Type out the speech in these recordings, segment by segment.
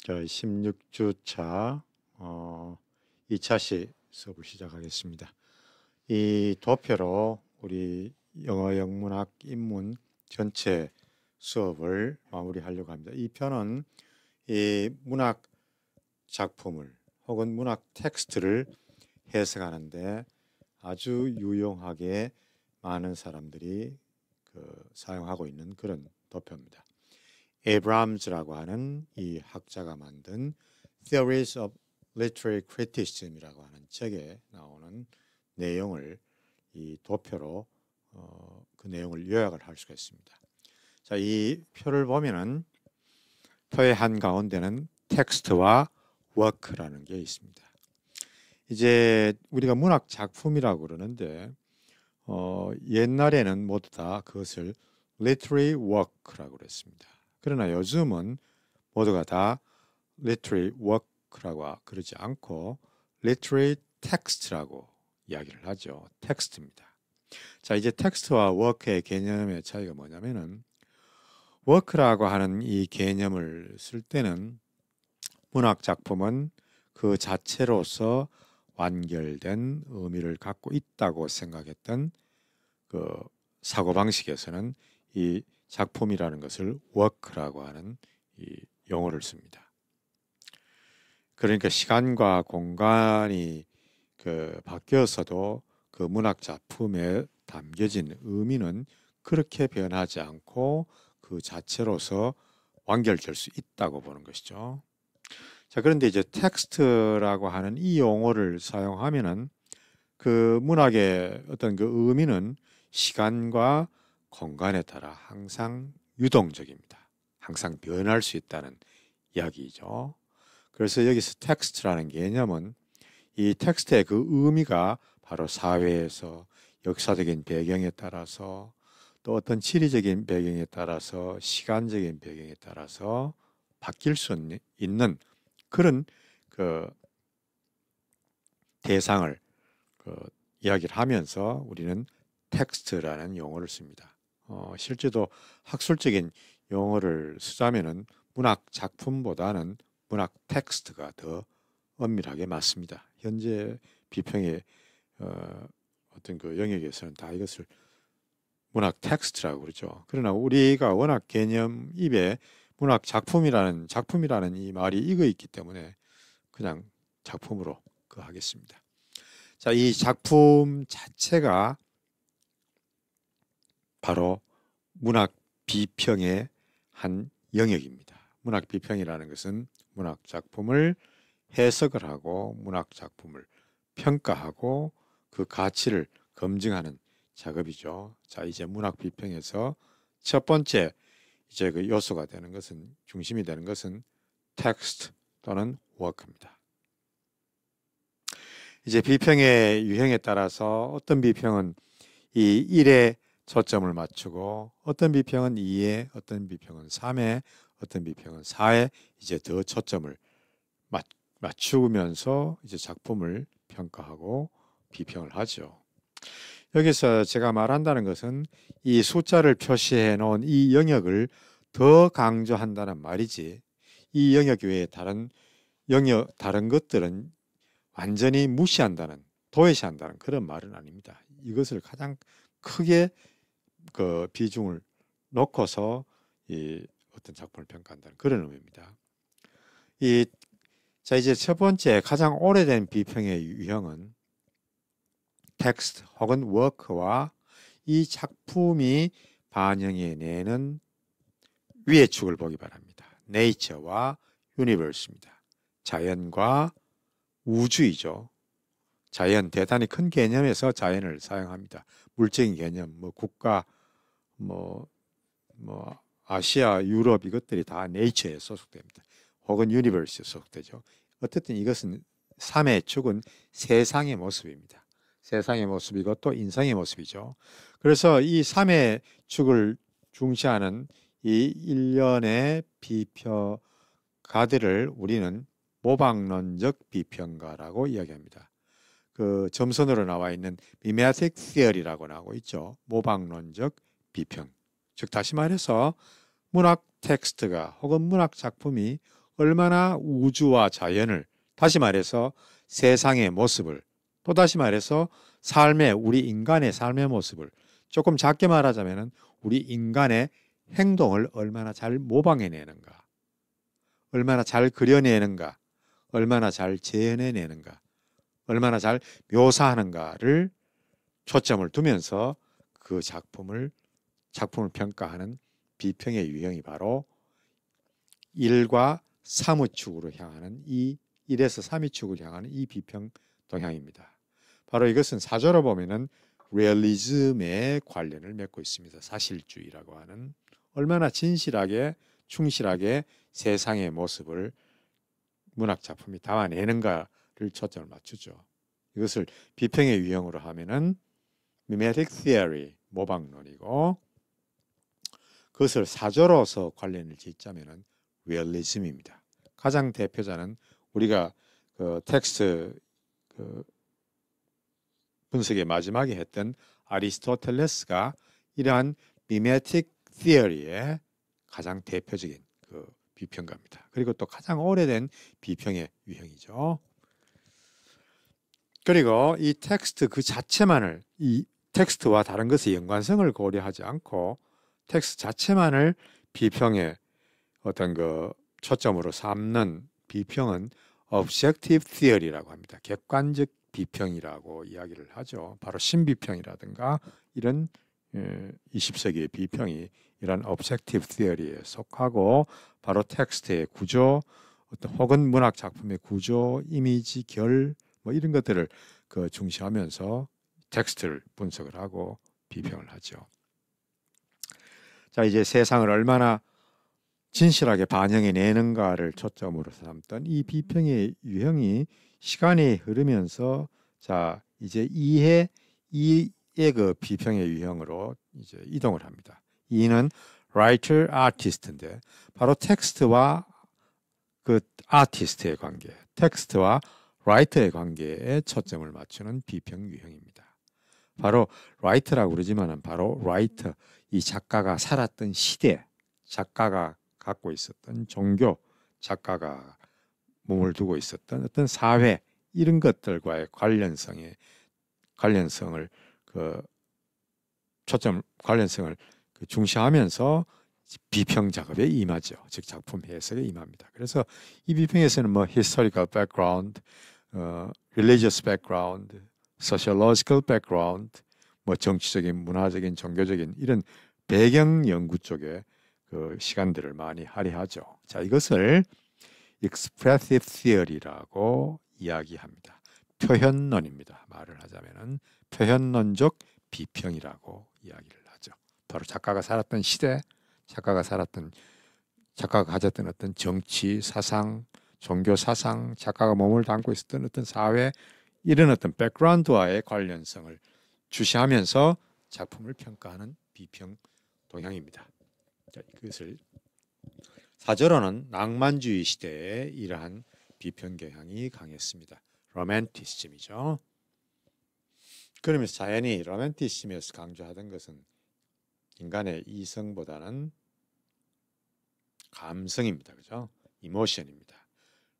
16주차 2차시 수업을 시작하겠습니다. 이 도표로 우리 영어 영문학 인문 전체 수업을 마무리하려고 합니다. 이 편은 이 문학 작품을 혹은 문학 텍스트를 해석하는데 아주 유용하게 많은 사람들이 사용하고 있는 그런 도표입니다. 에브람스라고 하는 이 학자가 만든 Theories of Literary Criticism이라고 하는 책에 나오는 내용을 이 도표로 그 내용을 요약을 할 수가 있습니다. 자, 이 표를 보면은 표의 한 가운데는 텍스트와 워크라는 게 있습니다. 이제 우리가 문학 작품이라고 그러는데 옛날에는 모두 다 그것을 literary work라고 그랬습니다. 그러나 요즘은 모두가 다 literary work라고 그러지 않고 literary text라고 이야기를 하죠. 텍스트입니다. 자, 이제 텍스트와 work의 개념의 차이가 뭐냐면은 work라고 하는 이 개념을 쓸 때는 문학 작품은 그 자체로서 완결된 의미를 갖고 있다고 생각했던 그 사고방식에서는 이 작품이라는 것을 work라고 하는 이 용어를 씁니다. 그러니까 시간과 공간이 바뀌어서도 그 문학 작품에 담겨진 의미는 그렇게 변하지 않고 그 자체로서 완결될 수 있다고 보는 것이죠. 자, 그런데 이제 텍스트라고 하는 이 용어를 사용하면은 그 문학의 어떤 그 의미는 시간과 공간에 따라 항상 유동적입니다. 항상 변할 수 있다는 이야기죠. 그래서 여기서 텍스트라는 개념은 이 텍스트의 그 의미가 바로 사회에서 역사적인 배경에 따라서 또 어떤 지리적인 배경에 따라서 시간적인 배경에 따라서 바뀔 수 있는 그런 그 대상을 이야기를 하면서 우리는 텍스트라는 용어를 씁니다. 실제로 학술적인 용어를 쓰자면은 문학 작품보다는 문학 텍스트가 더 엄밀하게 맞습니다. 현재 비평의 어떤 그 영역에서는 다 이것을 문학 텍스트라고 그러죠. 그러나 우리가 워낙 개념 입에 문학 작품이라는 이 말이 익어 있기 때문에 그냥 작품으로 하겠습니다. 자, 이 작품 자체가 바로 문학 비평의 한 영역입니다. 문학 비평이라는 것은 문학 작품을 해석을 하고 문학 작품을 평가하고 그 가치를 검증하는 작업이죠. 자, 이제 문학 비평에서 첫 번째 이제 그 요소가 되는 것은 중심이 되는 것은 텍스트 또는 워크입니다. 이제 비평의 유형에 따라서 어떤 비평은 이 1에 초점을 맞추고 어떤 비평은 2에 어떤 비평은 3에 어떤 비평은 4에 이제 더 초점을 맞추면서 이제 작품을 평가하고 비평을 하죠. 여기서 제가 말한다는 것은 이 숫자를 표시해 놓은 이 영역을 더 강조한다는 말이지 이 영역 외에 다른 것들은 완전히 무시한다는 도외시한다는 그런 말은 아닙니다. 이것을 가장 크게 그 비중을 놓고서 이 어떤 작품을 평가한다는 그런 의미입니다. 자, 이제 첫 번째 가장 오래된 비평의 유형은 텍스트 혹은 워크와 이 작품이 반영해내는 위의 축을 보기 바랍니다. 네이처와 유니버스입니다. 자연과 우주이죠. 자연, 대단히 큰 개념에서 자연을 사용합니다. 물적인 개념, 국가, 아시아, 유럽 이것들이 다 네이처에 소속됩니다. 혹은 유니버스에 소속되죠. 어쨌든 이것은 3의 축은 세상의 모습입니다. 세상의 모습이고 또 인성의 모습이죠. 그래서 이 3의 축을 중시하는 이 일련의 비평가들을 우리는 모방론적 비평가라고 이야기합니다. 그 점선으로 나와 있는 mimetic theory라고 나오고 있죠. 모방론적 비평. 즉 다시 말해서 문학 텍스트가 혹은 문학 작품이 얼마나 우주와 자연을, 다시 말해서 세상의 모습을, 또 다시 말해서 우리 인간의 삶의 모습을, 조금 작게 말하자면 우리 인간의 행동을 얼마나 잘 모방해내는가, 얼마나 잘 그려내는가, 얼마나 잘 재현해내는가, 얼마나 잘 묘사하는가를 초점을 두면서 그 작품을 평가하는 비평의 유형이 바로 1과 3의 축으로 향하는 1에서 3의 축으로 향하는 이 비평 동향입니다. 바로 이것은 사조로 보면은 리얼리즘에 관련을 맺고 있습니다. 사실주의라고 하는, 얼마나 진실하게 충실하게 세상의 모습을 문학 작품이 담아내는가를 초점을 맞추죠. 이것을 비평의 유형으로 하면은 mimetic theory, 모방론이고, 그것을 사조로서 관련을 짓자면은 리얼리즘입니다. 가장 대표자는 우리가 그 텍스트 분석의 마지막에 했던 아리스토텔레스가 이러한 mimetic theory의 가장 대표적인 그 비평가입니다. 그리고 또 가장 오래된 비평의 유형이죠. 그리고 이 텍스트 그 자체만을, 이 텍스트와 다른 것의 연관성을 고려하지 않고 텍스트 자체만을 비평의 어떤 그 초점으로 삼는 비평은 objective theory라고 합니다. 객관적 비평이라고 이야기를 하죠. 바로 신비평이라든가 이런 20세기의 비평이 이런 objective theory에 속하고, 바로 텍스트의 구조, 혹은 문학 작품의 구조, 이미지, 결, 뭐 이런 것들을 중시하면서 텍스트를 분석을 하고 비평을 하죠. 자, 이제 세상을 얼마나 진실하게 반영해내는가를 초점으로 삼던 이 비평의 유형이 시간이 흐르면서, 자, 이제 2의 그 비평의 유형으로 이제 이동을 합니다. 2는 writer artist인데, 바로 텍스트와 그 아티스트의 관계, 텍스트와 라이터의 관계에 초점을 맞추는 비평 유형입니다. 바로 라이터라고 그러지만은 바로 라이터, 이 작가가 살았던 시대, 작가가 갖고 있었던 종교, 작가가 몸을 두고 있었던 어떤 사회, 이런 것들과의 관련성을 중시하면서 비평 작업에 임하죠. 즉 작품 해석에 임합니다. 그래서 이 비평에서는 뭐 historical background, religious background, sociological background, 뭐 정치적인, 문화적인, 종교적인 이런 배경 연구 쪽에 그 시간들을 많이 할애하죠. 자, 이것을 expressive theory라고 이야기합니다. 표현론입니다. 말을 하자면은 표현론적 비평이라고 이야기를 하죠. 바로 작가가 살았던 시대, 작가가 가졌던 어떤 정치 사상, 종교 사상, 작가가 몸을 담고 있었던 어떤 사회, 이런 어떤 백그라운드와의 관련성을 주시하면서 작품을 평가하는 비평 동향입니다. 자, 그것을 사조로는 낭만주의 시대에 이러한 비평 경향이 강했습니다. 로맨티시즘이죠. 그러면서 자연히 로맨티시즘에서 강조하던 것은 인간의 이성보다는 감성입니다. 그죠? 이모션입니다.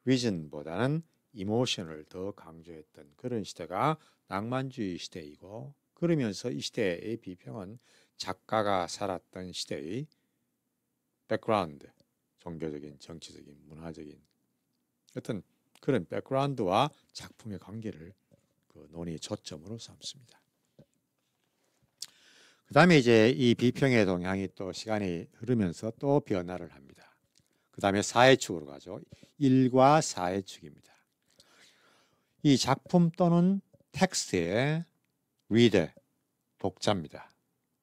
리즌보다는 이모션을 더 강조했던 그런 시대가 낭만주의 시대이고, 그러면서 이 시대의 비평은 작가가 살았던 시대의 백그라운드, 종교적인, 정치적인, 문화적인 어떤 그런 백그라운드와 작품의 관계를 그 논의의 초점으로 삼습니다. 그 다음에 이제 이 비평의 동향이 또 시간이 흐르면서 또 변화를 합니다. 그 다음에 4의 축으로 가죠. 1과 4의 축입니다. 이 작품 또는 텍스트의 리더, 독자입니다.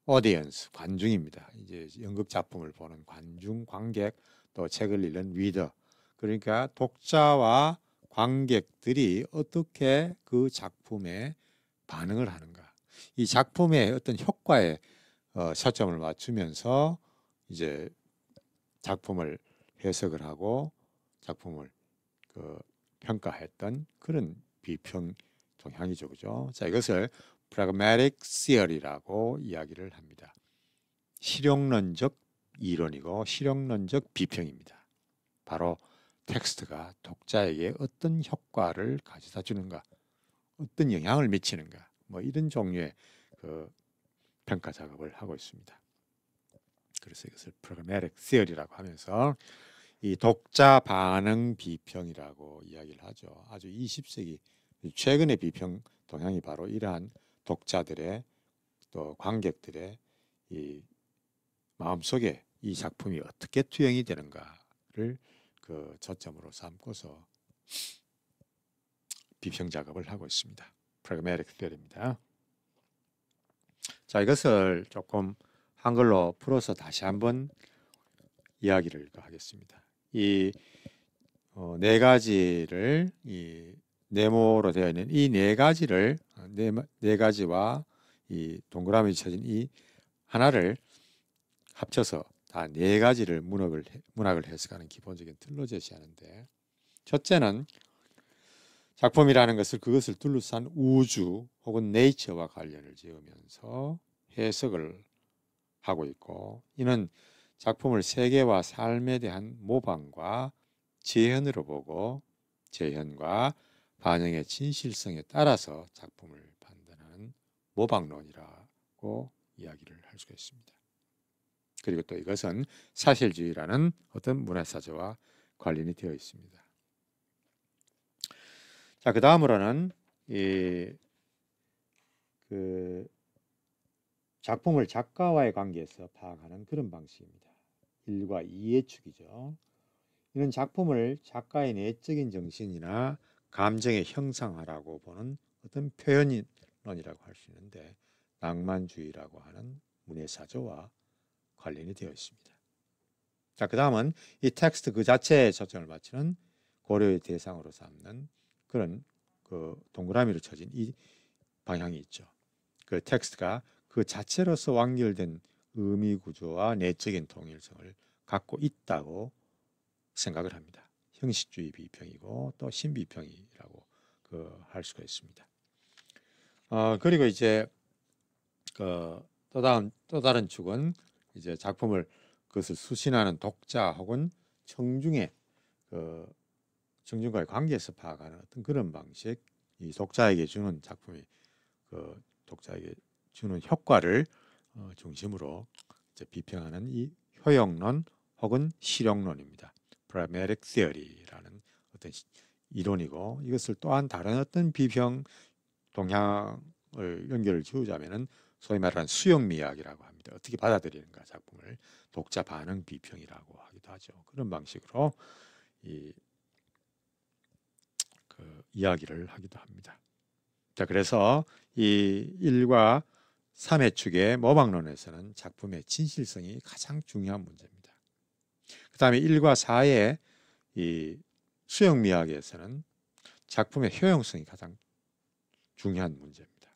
오디언스, 관중입니다. 이제 연극 작품을 보는 관중, 관객, 또 책을 읽는 리더. 그러니까 독자와 관객들이 어떻게 그 작품에 반응을 하는가. 이 작품의 어떤 효과에 초점을 맞추면서 이제 작품을 해석을 하고 작품을 평가했던 그런 비평 동향이죠, 그죠? 자, 이것을 pragmatic theory라고 이야기를 합니다. 실용론적 이론이고 실용론적 비평입니다. 바로 텍스트가 독자에게 어떤 효과를 가져다 주는가, 어떤 영향을 미치는가, 뭐 이런 종류의 그 평가 작업을 하고 있습니다. 그래서 이것을 프로그래머틱 시어리라고 하면서 이 독자 반응 비평이라고 이야기를 하죠. 아주 20세기 최근의 비평 동향이 바로 이러한 독자들의 또 관객들의 이 마음속에 이 작품이 어떻게 투영이 되는가를 그 저점으로 삼고서 비평 작업을 하고 있습니다. 프로그래머틱 시어리입니다. 자, 이것을 조금 한글로 풀어서 다시 한번 이야기를 하겠습니다. 이 네 가지를 이 네모로 되어 있는 이 네 가지를 네 가지와 이 동그라미 쳐진 이 하나를 합쳐서 다 네 가지를 문학을 해석하는 기본적인 틀로 제시하는데, 첫째는 작품이라는 것을 그것을 둘러싼 우주 혹은 네이처와 관련을 지으면서 해석을 하고 있고, 이는 작품을 세계와 삶에 대한 모방과 재현으로 보고 재현과 반영의 진실성에 따라서 작품을 판단하는 모방론이라고 이야기를 할 수가 있습니다. 그리고 또 이것은 사실주의라는 어떤 문화사조와 관련이 되어 있습니다. 자, 그 다음으로는 그 작품을 작가와의 관계에서 파악하는 그런 방식입니다. 1과 2의 축이죠. 이는 작품을 작가의 내적인 정신이나 감정의 형상화라고 보는 어떤 표현론이라고 할 수 있는데, 낭만주의라고 하는 문해사조와 관련이 되어 있습니다. 자, 그 다음은 이 텍스트 그 자체에 초점을 맞추는 고려의 대상으로 삼는 그런 그 동그라미로 쳐진 이 방향이 있죠. 그 텍스트가 그 자체로서 완결된 의미 구조와 내적인 통일성을 갖고 있다고 생각을 합니다. 형식주의 비평이고 또 신비평이라고 할 수가 있습니다. 그리고 이제 또 다른 축은 이제 작품을 그것을 수신하는 독자 혹은 청중의 청중과의 관계에서 파악하는 어떤 그런 방식, 이 독자에게 주는 작품이 독자에게 주는 효과를 중심으로 이제 비평하는 이 효용론 혹은 실용론입니다. Pragmatic Theory라는 어떤 이론이고, 이것을 또한 다른 어떤 비평 동향을 연결을 지우자면은 소위 말하는 수용미학이라고 합니다. 어떻게 받아들이는가 작품을 독자 반응 비평이라고 하기도 하죠. 그런 방식으로 이야기를 하기도 합니다. 자, 그래서 이 1과 3의 축의 모방론에서는 작품의 진실성이 가장 중요한 문제입니다. 그 다음에 1과 4의 이 수용미학에서는 작품의 효용성이 가장 중요한 문제입니다.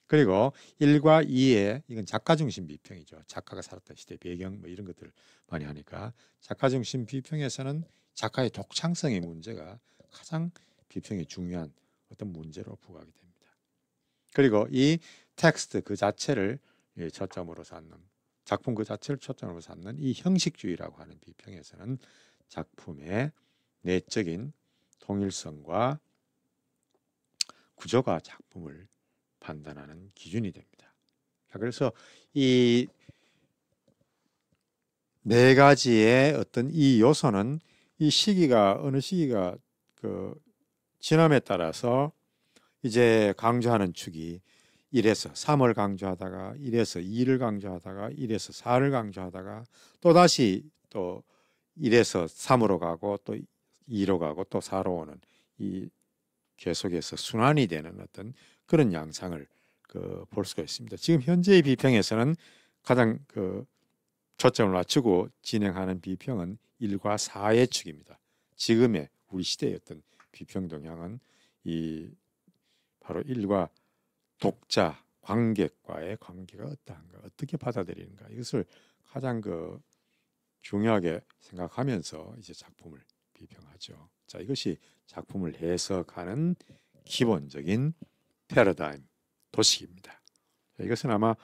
그리고 1과 2의 이건 작가 중심 비평이죠. 작가가 살았던 시대 배경 뭐 이런 것들을 많이 하니까 작가 중심 비평에서는 작가의 독창성의 문제가 가장 비평이 중요한 어떤 문제로 부각이 됩니다. 그리고 이 텍스트 그 자체를 초점으로 삼는, 작품 그 자체를 초점으로 삼는 이 형식주의라고 하는 비평에서는 작품의 내적인 통일성과 구조가 작품을 판단하는 기준이 됩니다. 그래서 이 네 가지의 어떤 이 요소는 이 시기가 어느 시기가 지남에 따라서 이제 강조하는 축이 1에서 3을 강조하다가 1에서 2를 강조하다가 1에서 4를 강조하다가 또 다시 또 1에서 3으로 가고 또 2로 가고 또 4로 오는 이 계속해서 순환이 되는 어떤 그런 양상을 볼 수가 있습니다. 지금 현재의 비평에서는 가장 초점을 맞추고 진행하는 비평은 1과 4의 축입니다. 지금의 우리 시대의 어떤 비평 동향은 이 바로 1과 독자, 관객과의 관계가 어떠한가, 어떻게 받아들이는가, 이것을 가장 중요하게 생각하면서 이제 작품을 비평하죠. 자, 이것이 작품을 해석하는 기본적인 패러다임, 도식입니다. 이것은 아마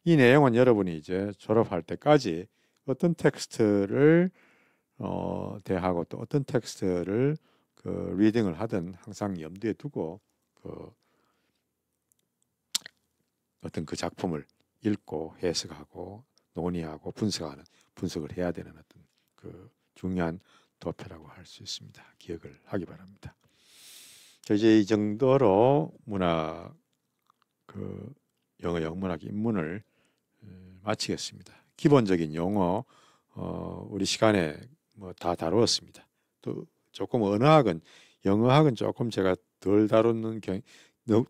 이 내용은 여러분이 이제 졸업할 때까지 어떤 텍스트를 대하고 또 어떤 텍스트를 리딩을 하든 항상 염두에 두고 어떤 그 작품을 읽고 해석하고 논의하고 분석을 해야 되는 어떤 중요한 도표라고 할 수 있습니다. 기억을 하기 바랍니다. 이제 이 정도로 영어 영문학 입문을 마치겠습니다. 기본적인 용어 우리 시간에 다 다루었습니다. 또 조금 영어학은 조금 제가 덜 다루는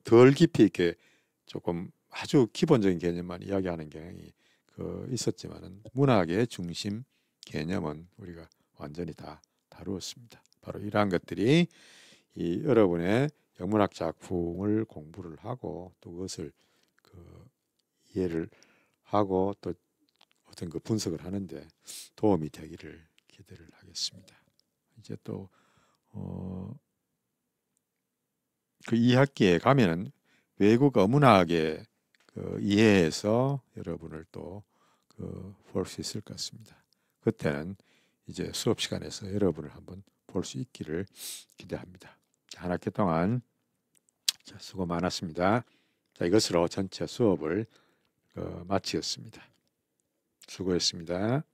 덜 깊이 있게 조금 아주 기본적인 개념만 이야기하는 경향이 있었지만은 문학의 중심 개념은 우리가 완전히 다 다루었습니다. 바로 이러한 것들이 여러분의 영문학 작품을 공부를 하고 또 그것을 이해를 하고 또 어떤 분석을 하는데 도움이 되기를 기대를 하겠습니다. 이제 또 2학기에 가면은 외국어 문학에 이해해서 여러분을 또 볼 수 있을 것 같습니다. 그때는 이제 수업 시간에서 여러분을 한번 볼 수 있기를 기대합니다. 한 학기 동안 수고 많았습니다. 자, 이것으로 전체 수업을 마치겠습니다. 수고했습니다.